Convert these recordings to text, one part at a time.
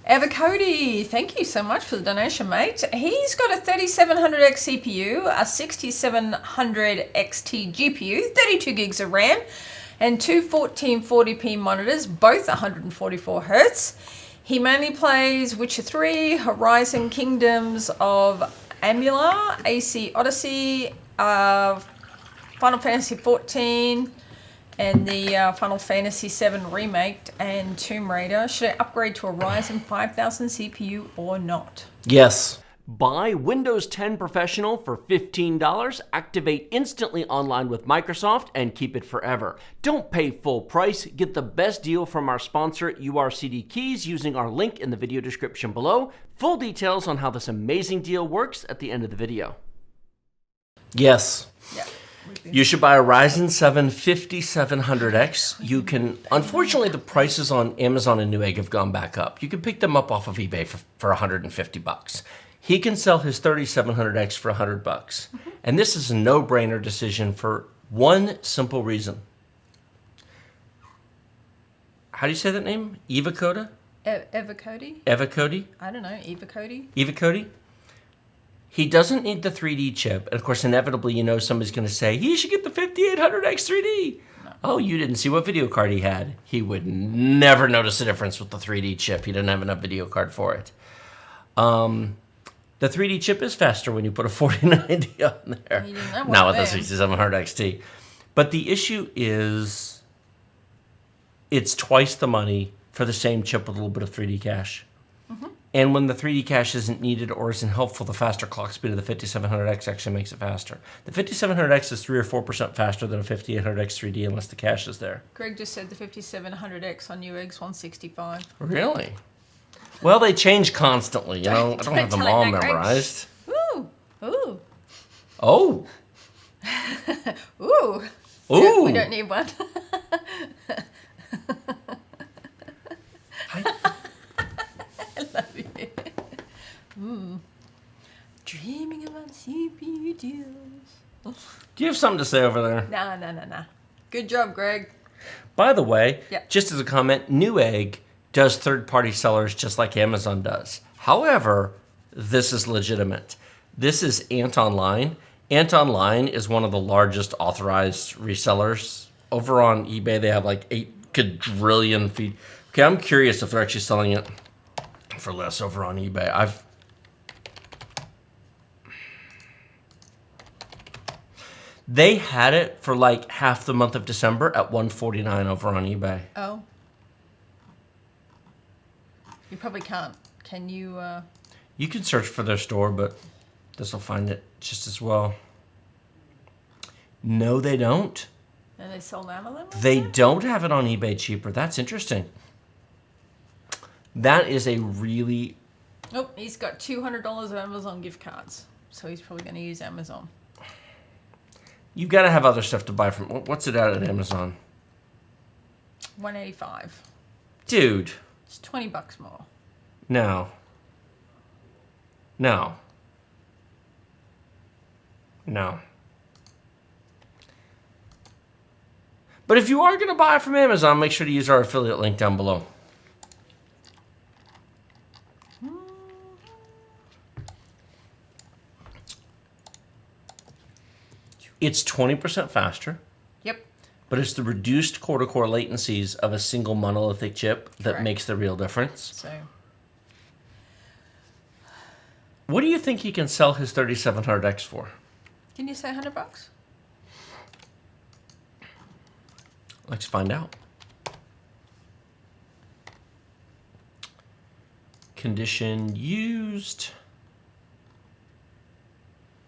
Cody, thank you so much for the donation, mate. He's got a 3700X CPU, a 6700 XT GPU, 32 gigs of RAM, and two 1440p monitors, both 144 Hz. He mainly plays Witcher 3, Horizon Kingdoms of Amalur, AC Odyssey, Final Fantasy 14, and the Final Fantasy 7 Remake and Tomb Raider. Should I upgrade to a Ryzen 5000 CPU or not? Yes. Buy Windows 10 Professional for $15, activate instantly online with Microsoft, and keep it forever. Don't pay full price. Get the best deal from our sponsor, URCD Keys, using our link in the video description below. Full details on how this amazing deal works at the end of the video. Yes. Yeah. You should buy a Ryzen 7 5700X. You can, unfortunately, the prices on Amazon and Newegg have gone back up. You can pick them up off of eBay for $150. He can sell his 3700X for $100. Mm-hmm. And this is a no-brainer decision for one simple reason. How do you say that name? Eva Coda? Eva Cody? Eva Cody? I don't know. Eva Cody? Eva Cody? He doesn't need the 3D chip. And of course, inevitably, you know somebody's going to say, he should get the 5800X 3D. No. Oh, you didn't see what video card he had. He would never notice the difference with the 3D chip. He didn't have enough video card for it. The 3D chip is faster when you put a 4090 on there. Now with the 6700 XT. But the issue is it's twice the money for the same chip with a little bit of 3D cache. Mm-hmm. And when the 3D cache isn't needed or isn't helpful, the faster clock speed of the 5700X actually makes it faster. The 5700X is 3 or 4% faster than a 5800X 3D unless the cache is there. Greg just said the 5700X on Newegg's 165. Really? Well, they change constantly, you know. I don't have them all memorized. Ooh. Ooh. Oh. Ooh. Ooh. We don't need one. I love you. Dreaming about CPU deals. Do you have something to say over there? Nah. Good job, Greg. By the way, yep. Just as a comment, Newegg does third-party sellers just like Amazon does. However, this is legitimate. This is Ant-Online. Ant-Online is one of the largest authorized resellers. Over on eBay, they have like 8 quadrillion feet. Okay, I'm curious if they're actually selling it for less over on eBay. They had it for like half the month of December at $149 over on eBay. Oh. You probably can't. Can you? You can search for their store, but this will find it just as well. No, they don't. And they sell Amalur? They don't have it on eBay cheaper. That's interesting. That is a really... Nope, he's got $200 of Amazon gift cards. So he's probably going to use Amazon. You've got to have other stuff to buy from... What's it at Amazon? $185. Dude. It's $20 more. No. But if you are going to buy it from Amazon, make sure to use our affiliate link down below. It's 20% faster. Yep. But it's the reduced core-to-core latencies of a single monolithic chip that makes the real difference. So, what do you think he can sell his 3700X for? Can you say $100? Let's find out. Condition used.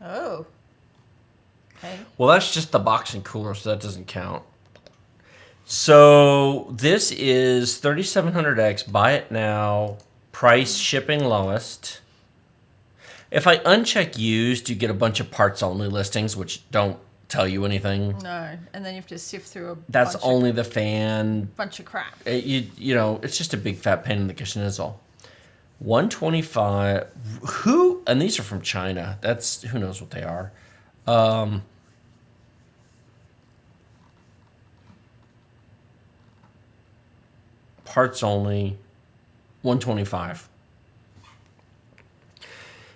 Oh. Okay. Well, that's just the box and cooler, so that doesn't count. So this is 3700X. Buy it now. Price shipping lowest. If I uncheck used, you get a bunch of parts only listings, which don't tell you anything. No, and then you have to sift through a That's only the fan. Bunch of crap. You know, it's just a big fat pain in the kitchen is all. 125. Who? And these are from China. That's who knows what they are. Parts only. 125.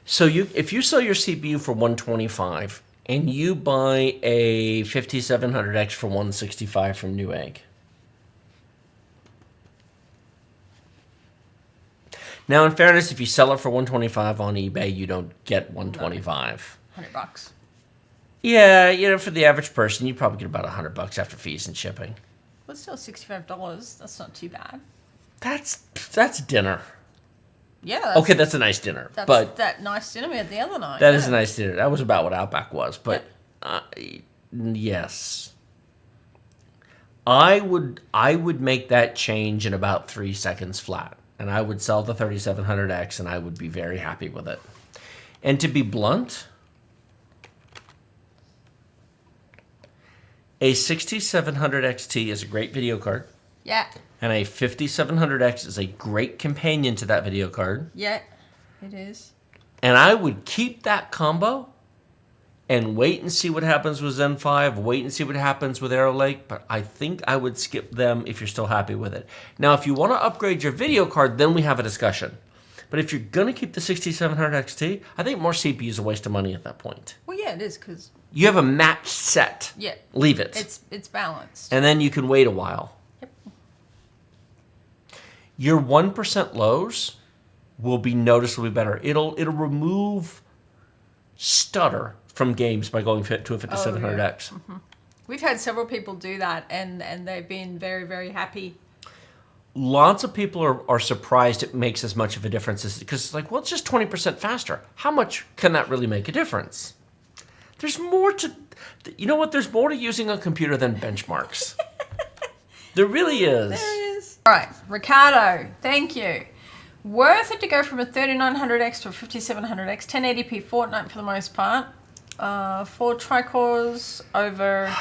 So if you sell your CPU for 125 and you buy a 5700X for 165 from Newegg. Now, in fairness, if you sell it for 125 on eBay, you don't get 125. $100. Yeah, for the average person, you probably get about $100 after fees and shipping. But still $65. That's not too bad. That's dinner. Yeah. Okay, that's a nice dinner. That's but that nice dinner we had the other night. That is a nice dinner. That was about what Outback was. But yes, I would make that change in about 3 seconds flat, and I would sell the 3700X, and I would be very happy with it. And to be blunt, a 6700 XT is a great video card. Yeah. And a 5700X is a great companion to that video card. Yeah, it is. And I would keep that combo and wait and see what happens with Zen 5, wait and see what happens with Arrow Lake, but I think I would skip them if you're still happy with it. Now, if you want to upgrade your video card, then we have a discussion. But if you're going to keep the 6700 XT, I think more CPU is a waste of money at that point. Well, yeah, it is, because... You have a matched set. Yeah. Leave it. It's balanced. And then you can wait a while. Yep. Your 1% lows will be noticeably better. It'll remove stutter from games by going to a 5700X. Oh, yeah. Mm-hmm. We've had several people do that, and they've been very, very happy. Lots of people are surprised it makes as much of a difference because it's like, well, it's just 20% faster. How much can that really make a difference? There's more to, you know what? There's more to using a computer than benchmarks. There really is. There is. All right, Ricardo, thank you. Worth it to go from a 3900X to a 5700X, 1080p Fortnite for the most part. 4 tri-cores over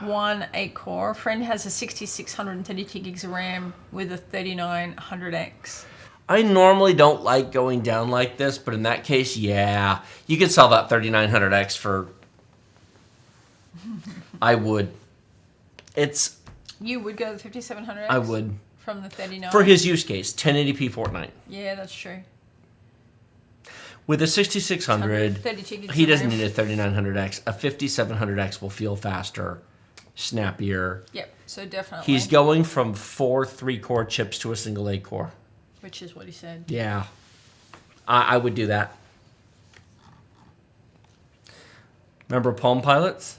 1 8-core. A friend has a 6632 gigs of RAM with a 3900X. I normally don't like going down like this, but in that case, yeah. You could sell that 3900X for... I would. You would go to the 5700X? I would. From the 39? For his use case, 1080p Fortnite. Yeah, that's true. With a 6600, he doesn't need a 3900X. A 5700X will feel faster, snappier. Yep, so definitely. He's going from 4 3-core chips to a single 8-core. Which is what he said. Yeah. I would do that. Remember Palm Pilots?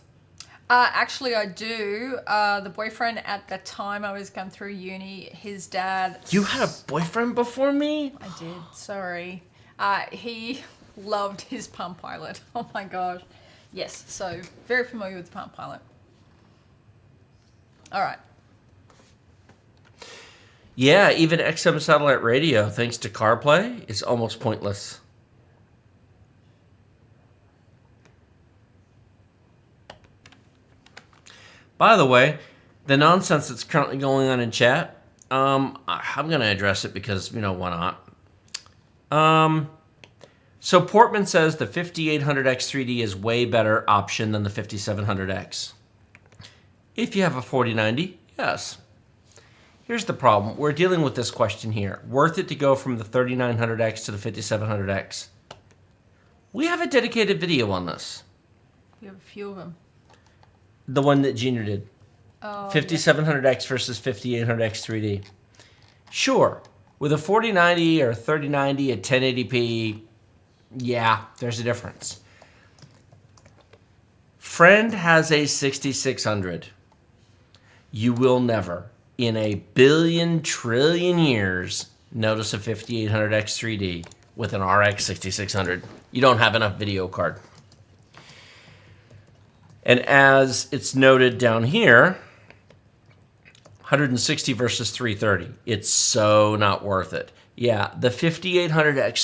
Actually, I do. The boyfriend at the time I was going through uni, his dad... You had a boyfriend before me? I did, sorry. He loved his Palm Pilot. Oh my gosh. Yes, so very familiar with the Palm Pilot. All right. Yeah, even XM satellite radio, thanks to CarPlay, is almost pointless. By the way, the nonsense that's currently going on in chat, I'm going to address it because, why not? So Portman says the 5800X 3D is way better option than the 5700X. If you have a 4090, yes. Here's the problem. We're dealing with this question here. Worth it to go from the 3900X to the 5700X? We have a dedicated video on this. We have a few of them. The one that Junior did. Oh, 5700X versus 5800X 3D. Sure. With a 4090 or 3090 at 1080p, yeah, there's a difference. Friend has a 6600. You will never, in a billion trillion years, notice a 5800X 3D with an RX 6600. You don't have enough video card. And as it's noted down here, 160 versus 330. It's so not worth it. Yeah, the 5800X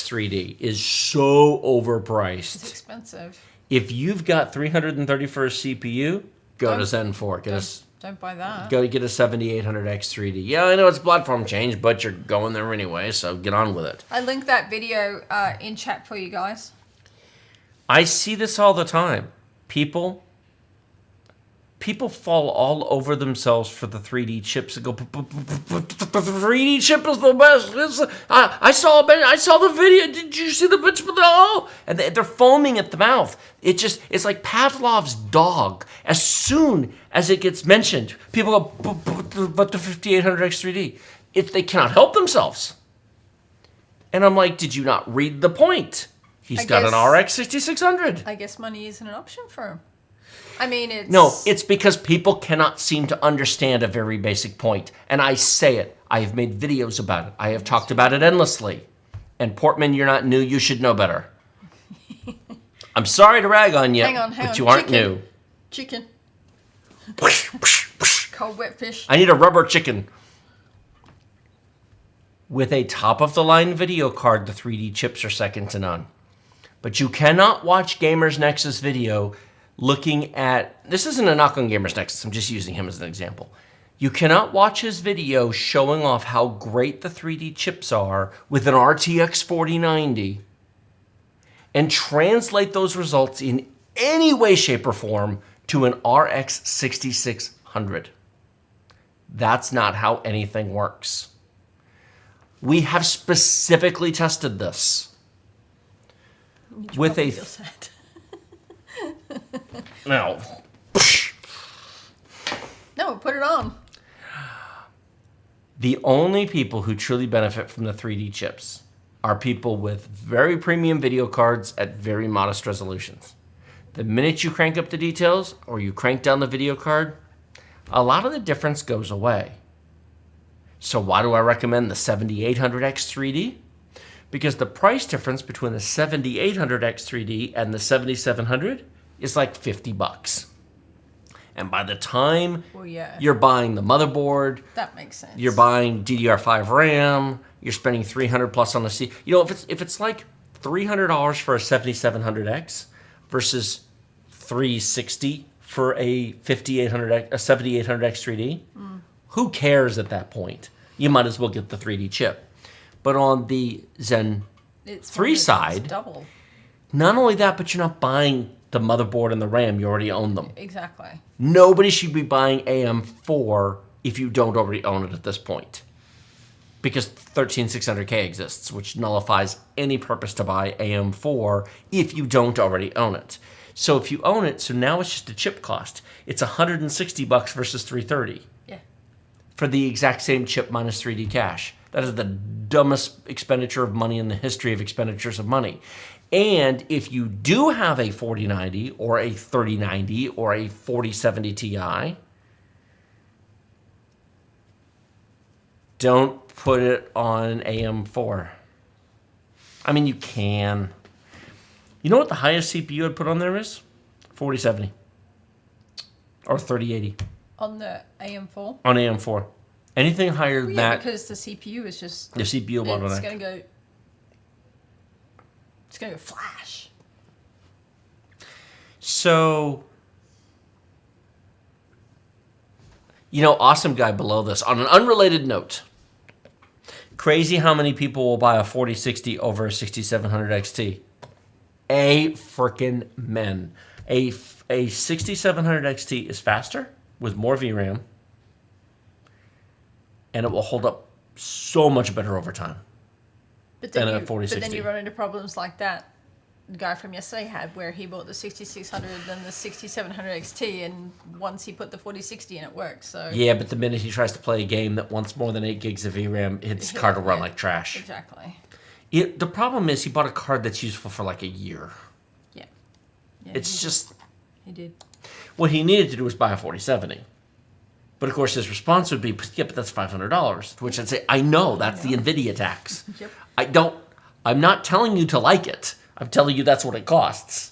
3D is so overpriced. It's expensive. If you've got 330 for a CPU, go to Zen 4. Don't buy that. Go get a 7800X 3D. Yeah, I know it's platform change, but you're going there anyway, so get on with it. I linked that video in chat for you guys. I see this all the time. People people fall all over themselves for the 3D chips and go, the 3D chip is the best. I saw the video. Did you see the bitch? Oh, and they're foaming at the mouth. It's like Pavlov's dog. As soon as it gets mentioned, people go, but the 5800X 3D. They cannot help themselves. And I'm like, did you not read the point? He's got an RX 6600. I guess money isn't an option for him. I mean, it's because people cannot seem to understand a very basic point. And I say it. I have made videos about it. I have talked about it endlessly. And Portman, you're not new. You should know better. I'm sorry to rag on you, but you aren't new. Chicken. Cold wet fish. I need a rubber chicken. With a top-of-the-line video card, the 3D chips are second to none. But you cannot watch Gamers Nexus video looking at... This isn't a knock on Gamers Nexus. I'm just using him as an example. You cannot watch his video showing off how great the 3D chips are with an RTX 4090 and translate those results in any way, shape, or form to an RX 6600. That's not how anything works. We have specifically tested this with a... No. No, put it on. The only people who truly benefit from the 3D chips are people with very premium video cards at very modest resolutions. The minute you crank up the details or you crank down the video card, a lot of the difference goes away. So why do I recommend the 7800X 3D? Because the price difference between the 7800X 3D and the 7700 is like $50. And by the time you're buying the motherboard, that makes sense. You're buying DDR5 RAM, you're spending $300 plus on the C. You know, if it's like $300 for a 7700X versus $360 for a 7800X 3D, who cares at that point? You might as well get the 3D chip. But on the Zen 3 side, double. Not only that, but you're not buying the motherboard and the RAM. You already own them. Exactly. Nobody should be buying AM4 if you don't already own it at this point. Because 13600K exists, which nullifies any purpose to buy AM4 if you don't already own it. So if you own it, so now it's just a chip cost. It's $160 versus $330. Yeah. For the exact same chip minus 3D cache. That is the dumbest expenditure of money in the history of expenditures of money. And if you do have a 4090 or a 3090 or a 4070 Ti, don't put it on AM4. I mean, you can. You know what the highest CPU I'd put on there is? 4070 or 3080. On the AM4? On AM4. Anything higher than that. Because the CPU is just... The CPU bottleneck. It's going to go... It's going to go flash. So, you know, awesome guy below this. On an unrelated note, crazy how many people will buy a 4060 over a 6700 XT. Frickin' men. A 6700 XT is faster with more VRAM, and it will hold up so much better over time than a 4060. But then you run into problems like that the guy from yesterday had, where he bought the 6600 and the 6700 XT, and once he put the 4060 in, it works. So yeah, but the minute he tries to play a game that wants more than 8 gigs of VRAM, his card will run like trash. Exactly. The problem is he bought a card that's useful for like a year. Yeah. It's just... He did. What he needed to do was buy a 4070. But of course his response would be, yeah, but that's $500. To which I'd say, I know, that's the NVIDIA tax. Yep. I'm not telling you to like it. I'm telling you that's what it costs.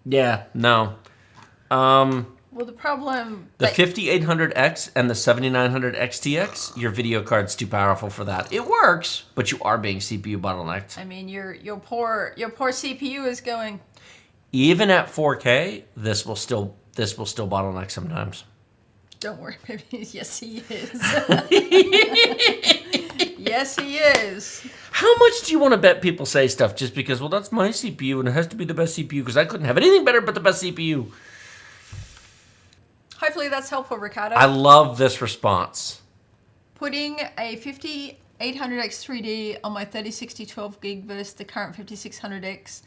Yeah, no. Well, the problem... The 5800X and the 7900 XTX, your video card's too powerful for that. It works, but you are being CPU bottlenecked. I mean, your poor CPU is going... Even at 4K, this will still bottleneck sometimes. Don't worry, baby. Yes, he is. Yes, he is. How much do you want to bet people say stuff just because, well, that's my CPU and it has to be the best CPU because I couldn't have anything better but the best CPU? Hopefully that's helpful, Ricardo. I love this response. Putting a 5800X 3D on my 3060 12 gig versus the current 5600X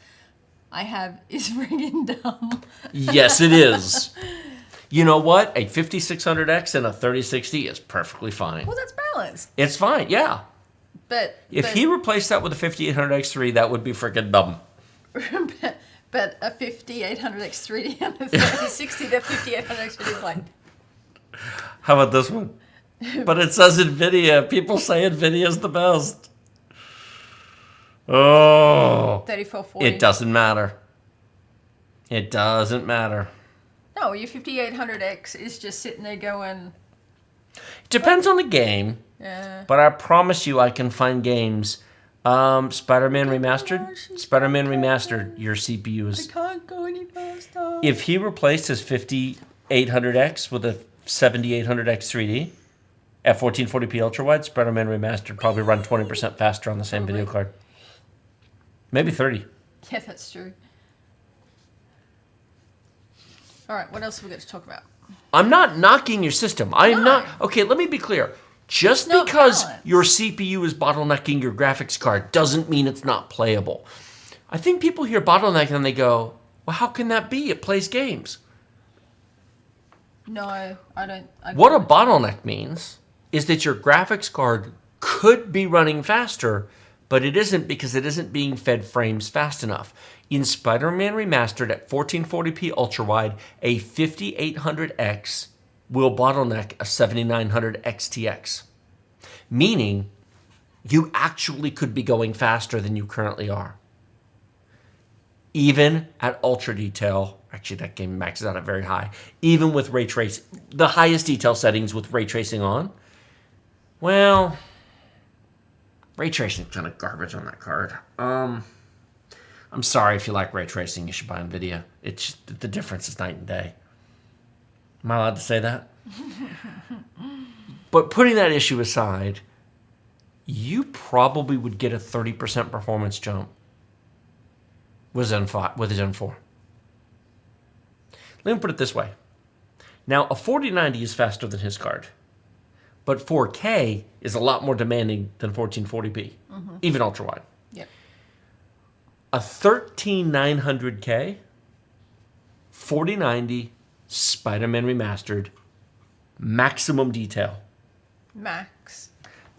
I have is friggin' dumb. Yes, it is. You know what? A 5600X and a 3060 is perfectly fine. Well, that's balanced. It's fine, yeah. But If he replaced that with a 5800X3, that would be freaking dumb. but a 5800X 3D and a 3060, the 5800X 3D is like... How about this one? But it says NVIDIA. People say NVIDIA's the best. Oh. 3440. It doesn't matter. It doesn't matter. No, your 5800X is just sitting there going... Depends on the game. Yeah. But I promise you I can find games. Spider-Man Remastered? Spider-Man Remastered, your CPU is... I can't go any faster. If he replaced his 5800X with a 7800X 3D at 1440p ultra-wide, Spider-Man Remastered probably run 20% faster on the same video card. Maybe 30. Yeah, that's true. All right, what else have we got to talk about? I'm not knocking your system. I'm No. not... Okay, let me be clear. Just It's not because balanced. your CPU is bottlenecking your graphics card doesn't mean it's not playable. I think people hear bottleneck and they go, well, how can that be? It plays games. No, I don't... What a bottleneck means is that your graphics card could be running faster, but it isn't because it isn't being fed frames fast enough. In Spider-Man Remastered at 1440p ultra-wide, a 5800X will bottleneck a 7900 XTX, meaning you actually could be going faster than you currently are. Even at ultra detail, actually that game maxes out at very high, even with ray tracing, the highest detail settings with ray tracing on, well, ray tracing is kind of garbage on that card. I'm sorry if you like ray tracing, you should buy NVIDIA. It's the difference is night and day. Am I allowed to say that? But putting that issue aside, you probably would get a 30% performance jump with Zen 5, with a Zen 4. Let me put it this way. Now, a 4090 is faster than his card, but 4K is a lot more demanding than 1440p, even ultra-wide. Yep. A 13900K, 4090, Spider-Man Remastered, maximum detail. Max.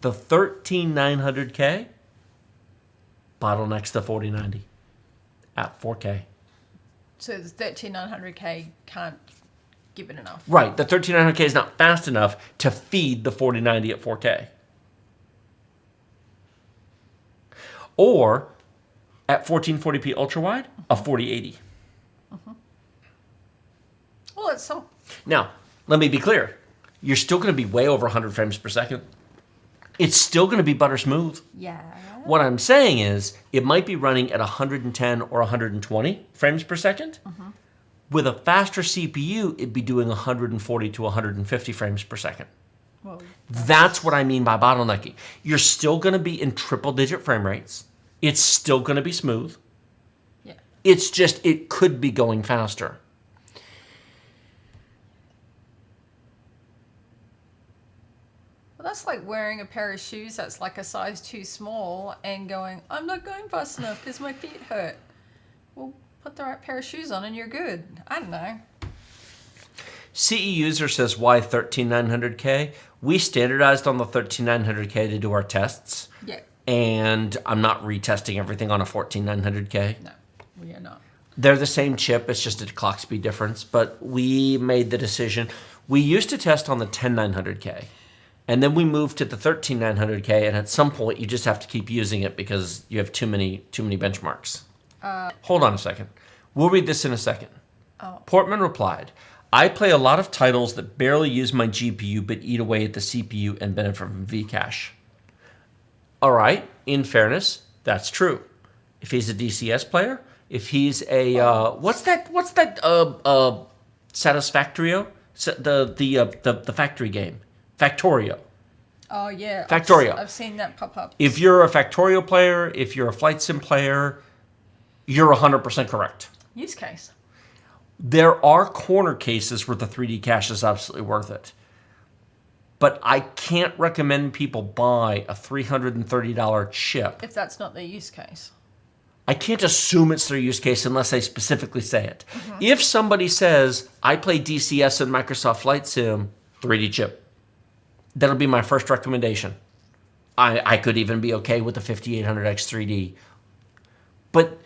The 13900K bottlenecks the 4090 at 4K. So the 13900K can't give it enough. Right, the 13900K is not fast enough to feed the 4090 at 4K. Or at 1440p ultra-wide, a 4080. Well, it's some... Now, let me be clear. You're still going to be way over 100 frames per second. It's still going to be butter smooth. Yeah. What I'm saying is it might be running at 110 or 120 frames per second. With a faster CPU, it'd be doing 140 to 150 frames per second. Well, That's what I mean by bottlenecking. You're still going to be in triple-digit frame rates. It's still going to be smooth. yeah. It's just, it could be going faster. Well, that's like wearing a pair of shoes that's like a size too small and going, I'm not going fast enough because my feet hurt. Well, put the right pair of shoes on and you're good. I don't know. CE user says, why 13900K? We standardized on the 13900K to do our tests. Yeah. And I'm not retesting everything on a 14900K. No, we are not. They're the same chip, it's just a clock speed difference. But we made the decision. We used to test on the 10900K. And then we moved to the 13900K, and at some point you just have to keep using it because you have too many benchmarks. Hold on a second. We'll read this in a second. Portman replied, I play a lot of titles that barely use my GPU but eat away at the CPU and benefit from Vcache. All right, in fairness, that's true. If he's a DCS player, if he's a what's that Satisfactorio? The factory game, Factorio. Oh, yeah. Factorio. I've seen that pop up. If you're a Factorio player, if you're a Flight Sim player, you're 100% correct. Use case. There are corner cases where the 3D cache is absolutely worth it. But I can't recommend people buy a $330 chip. If that's not their use case. I can't assume it's their use case unless they specifically say it. If somebody says, I play DCS and Microsoft Flight Sim, 3D chip, that'll be my first recommendation. I could even be okay with the 5800X 3D. But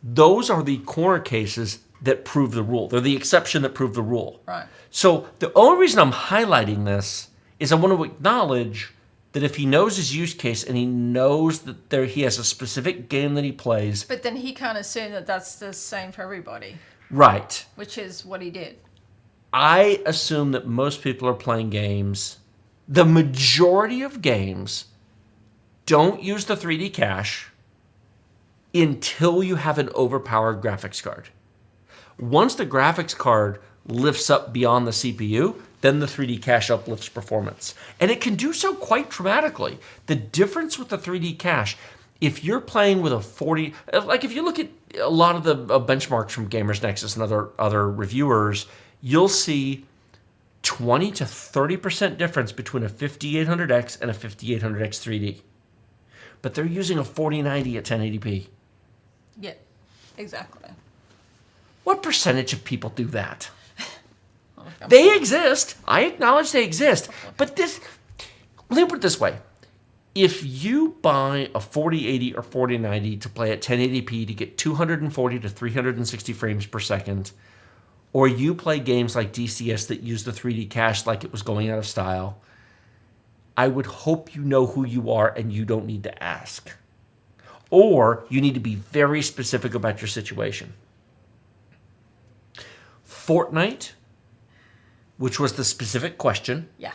those are the corner cases that prove the rule. They're the exception that prove the rule. Right. So the only reason I'm highlighting this is I want to acknowledge that if he knows his use case and he knows that he has a specific game that he plays. But then he can't assume that that's the same for everybody. Right. Which is what he did. I assume that most people are playing games. The majority of games don't use the 3D cache until you have an overpowered graphics card. Once the graphics card lifts up beyond the CPU, then the 3D cache uplifts performance. And it can do so quite dramatically. The difference with the 3D cache, if you're playing with a 40, like if you look at a lot of the benchmarks from Gamers Nexus and other reviewers, you'll see 20 to 30% difference between a 5800X and a 5800X 3D. But they're using a 4090 at 1080p. Yeah, exactly. What percentage of people do that? They exist. I acknowledge they exist. But let me put it this way. If you buy a 4080 or 4090 to play at 1080p to get 240 to 360 frames per second, or you play games like DCS that use the 3D cache like it was going out of style, I would hope you know who you are and you don't need to ask. Or you need to be very specific about your situation. Fortnite, which was the specific question. Yeah.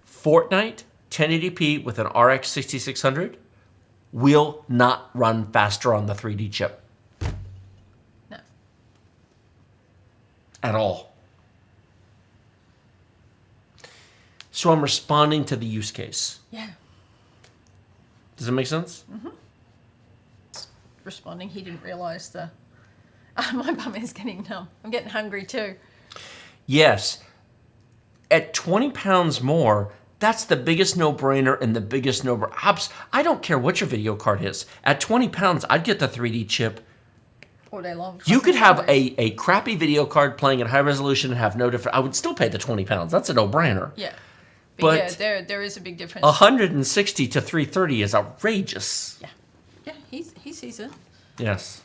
Fortnite 1080p with an RX 6600 will not run faster on the 3D chip. No. At all. So I'm responding to the use case. Yeah. Does it make sense? Mm-hmm. Responding, he didn't realize my bum is getting numb. I'm getting hungry too. Yes. At 20 pounds more, that's the biggest no-brainer and the biggest no-brainer. I don't care what your video card is. At 20 pounds, I'd get the 3D chip. All day long. You could have a crappy video card playing at high resolution and have no difference. I would still pay the 20 pounds. That's a no-brainer. Yeah. But yeah, there is a big difference. 160 to 330 is outrageous. Yeah. Yeah, he sees it. Yes.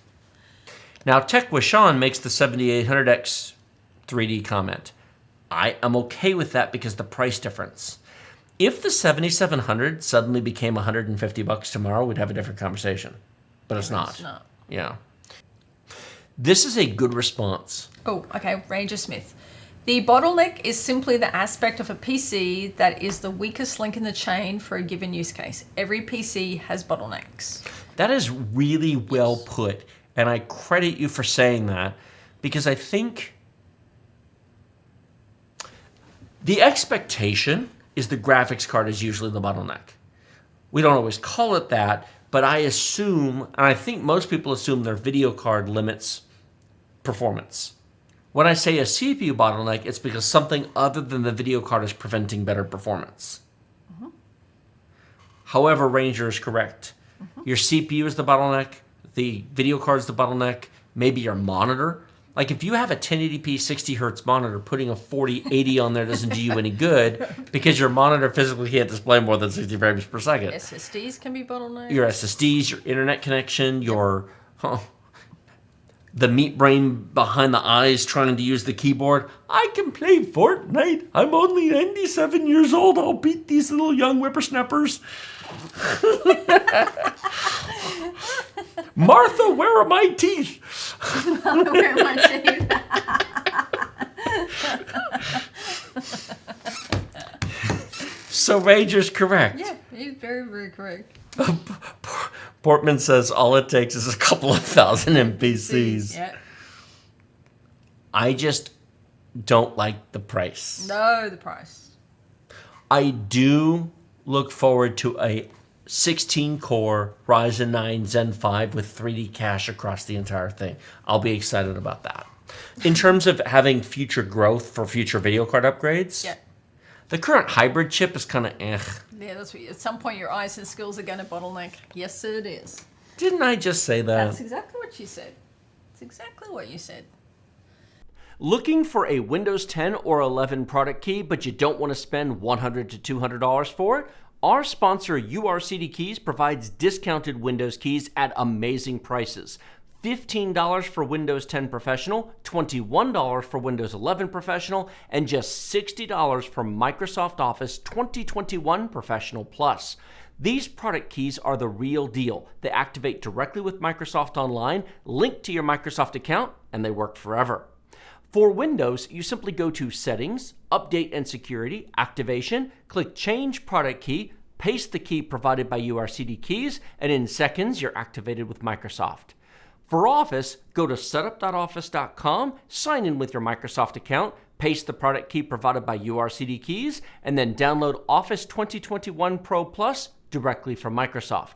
Now, Tech with Sean makes the 7800X 3D comment. I am okay with that because the price difference. If the 7700 suddenly became $150 tomorrow, we'd have a different conversation. But it's not. It's not. Yeah. This is a good response. Oh, okay. Ranger Smith. The bottleneck is simply the aspect of a PC that is the weakest link in the chain for a given use case. Every PC has bottlenecks. That is really well put. And I credit you for saying that because I think the expectation is the graphics card is usually the bottleneck. We don't always call it that, but I assume, and I think most people assume their video card limits performance. When I say a CPU bottleneck, it's because something other than the video card is preventing better performance. Mm-hmm. However, Ranger is correct. Mm-hmm. Your CPU is the bottleneck, the video card is the bottleneck, maybe your monitor. Like if you have a 1080p 60 hertz monitor, putting a 4080 on there doesn't do you any good because your monitor physically can't display more than 60 frames per second. SSDs can be bottlenecks. Your SSDs, your internet connection, the meat brain behind the eyes trying to use the keyboard. I can play Fortnite. I'm only 97 years old. I'll beat these little young whippersnappers. Martha, where are my teeth? Where are my teeth? So Ranger's correct. Yeah, he's very, very correct. Portman says all it takes is a couple of thousand NPCs. Yeah. I just don't like the price. No, the price. I do look forward to a 16-core Ryzen 9 Zen 5 with 3D cache across the entire thing. I'll be excited about that. In terms of having future growth for future video card upgrades, the current hybrid chip is kind of eh. Yeah, that's what, at some point your eyes and skills are going to bottleneck. Yes, it is. Didn't I just say that? That's exactly what you said. That's exactly what you said. Looking for a Windows 10 or 11 product key, but you don't want to spend $100 to $200 for it? Our sponsor, URCD Keys, provides discounted Windows keys at amazing prices. $15 for Windows 10 Professional, $21 for Windows 11 Professional, and just $60 for Microsoft Office 2021 Professional Plus. These product keys are the real deal. They activate directly with Microsoft Online, link to your Microsoft account, and they work forever. For Windows, you simply go to Settings, Update and Security, Activation, click Change Product Key, paste the key provided by URCD Keys, and in seconds, you're activated with Microsoft. For Office, go to setup.office.com, sign in with your Microsoft account, paste the product key provided by URCD Keys, and then download Office 2021 Pro Plus directly from Microsoft.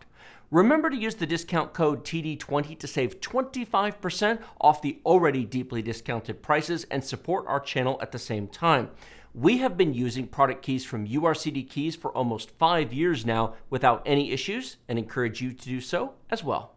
Remember to use the discount code TD20 to save 25% off the already deeply discounted prices and support our channel at the same time. We have been using product keys from URCD Keys for almost 5 years now without any issues and encourage you to do so as well.